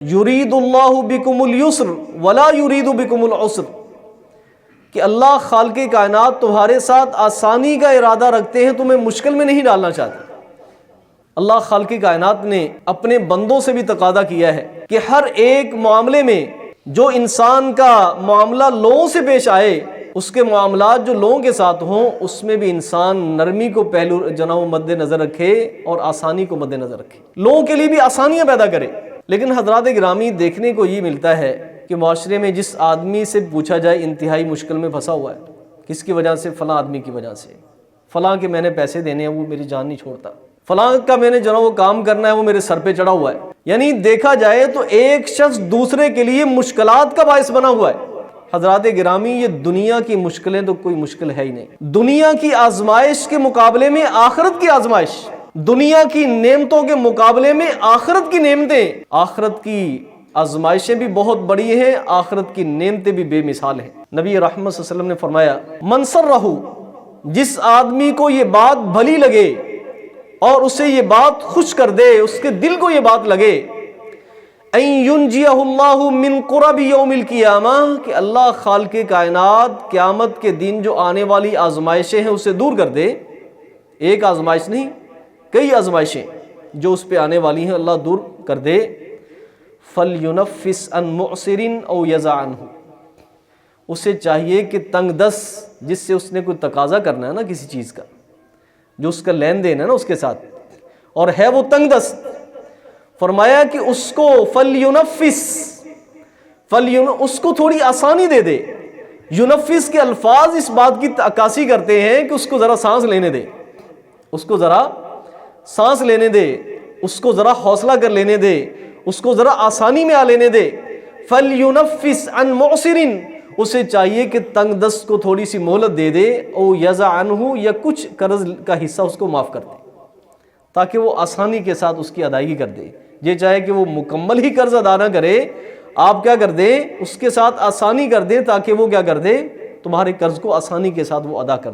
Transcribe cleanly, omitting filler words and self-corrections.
یرید اللہ بکم الیسر ولا یرید بکم العسر، کہ اللہ خالق کائنات تمہارے ساتھ آسانی کا ارادہ رکھتے ہیں، تمہیں مشکل میں نہیں ڈالنا چاہتے۔ اللہ خالق کائنات نے اپنے بندوں سے بھی تقاضا کیا ہے کہ ہر ایک معاملے میں جو انسان کا معاملہ لوگوں سے پیش آئے، اس کے معاملات جو لوگوں کے ساتھ ہوں، اس میں بھی انسان نرمی کو پہلو مد نظر رکھے اور آسانی کو مد نظر رکھے، لوگوں کے لیے بھی آسانیاں پیدا کرے۔ لیکن حضرات گرامی، دیکھنے کو یہ ملتا ہے کہ معاشرے میں جس آدمی سے پوچھا جائے انتہائی مشکل میں پھنسا ہوا ہے، کس کی وجہ سے؟ فلاں آدمی کی وجہ سے، فلاں کے میں نے پیسے دینے ہیں وہ میری جان نہیں چھوڑتا، فلاں کا میں نے وہ کام کرنا ہے وہ میرے سر پہ چڑھا ہوا ہے۔ یعنی دیکھا جائے تو ایک شخص دوسرے کے لیے مشکلات کا باعث بنا ہوا ہے۔ حضرات گرامی، یہ دنیا کی مشکلیں تو کوئی مشکل ہے ہی نہیں۔ دنیا کی آزمائش کے مقابلے میں آخرت کی آزمائش، دنیا کی نعمتوں کے مقابلے میں آخرت کی نعمتیں، آخرت کی آزمائشیں بھی بہت بڑی ہیں، آخرت کی نعمتیں بھی بے مثال ہیں۔ نبی رحمت صلی اللہ علیہ وسلم نے فرمایا، من سرہ، جس آدمی کو یہ بات بھلی لگے اور اسے یہ بات خوش کر دے، اس کے دل کو یہ بات لگے، ان ینجیہ اللہ من قرب یوم القیامہ، کہ اللہ خالق کائنات قیامت کے دن جو آنے والی آزمائشیں ہیں اسے دور کر دے، ایک آزمائش نہیں کئی آزمائشیں جو اس پہ آنے والی ہیں اللہ دور کر دے، فَلْيُنَفِّسْ عَنْ مُعْسِرٍ أَوْ يَزَعْ عَنْهُ، اسے چاہیے کہ تنگ دست، جس سے اس نے کوئی تقاضا کرنا ہے نا کسی چیز کا، جو اس کا لین دین ہے نا اس کے ساتھ، اور ہے وہ تنگ دست، فرمایا کہ اس کو فَلْيُنَفِّسْ، اس کو تھوڑی آسانی دے دے۔ یونفس کے الفاظ اس بات کی عکاسی کرتے ہیں کہ اس کو ذرا سانس لینے دے، اس کو ذرا سانس لینے دے، اس کو ذرا حوصلہ کر لینے دے، اس کو ذرا آسانی میں آ لینے دے۔ فَلْيُنَفِّسْ عَنْ مُعْسِرٍ، اسے چاہیے کہ تنگ دست کو تھوڑی سی مہلت دے دے، او یزع عنہ، یا کچھ قرض کا حصہ اس کو معاف کر دے تاکہ وہ آسانی کے ساتھ اس کی ادائیگی کر دے۔ یہ چاہے کہ وہ مکمل ہی قرض ادا نہ کرے، آپ کیا کر دیں، اس کے ساتھ آسانی کر دیں تاکہ وہ کیا کر دے، تمہارے قرض کو آسانی کے ساتھ وہ ادا کر دے۔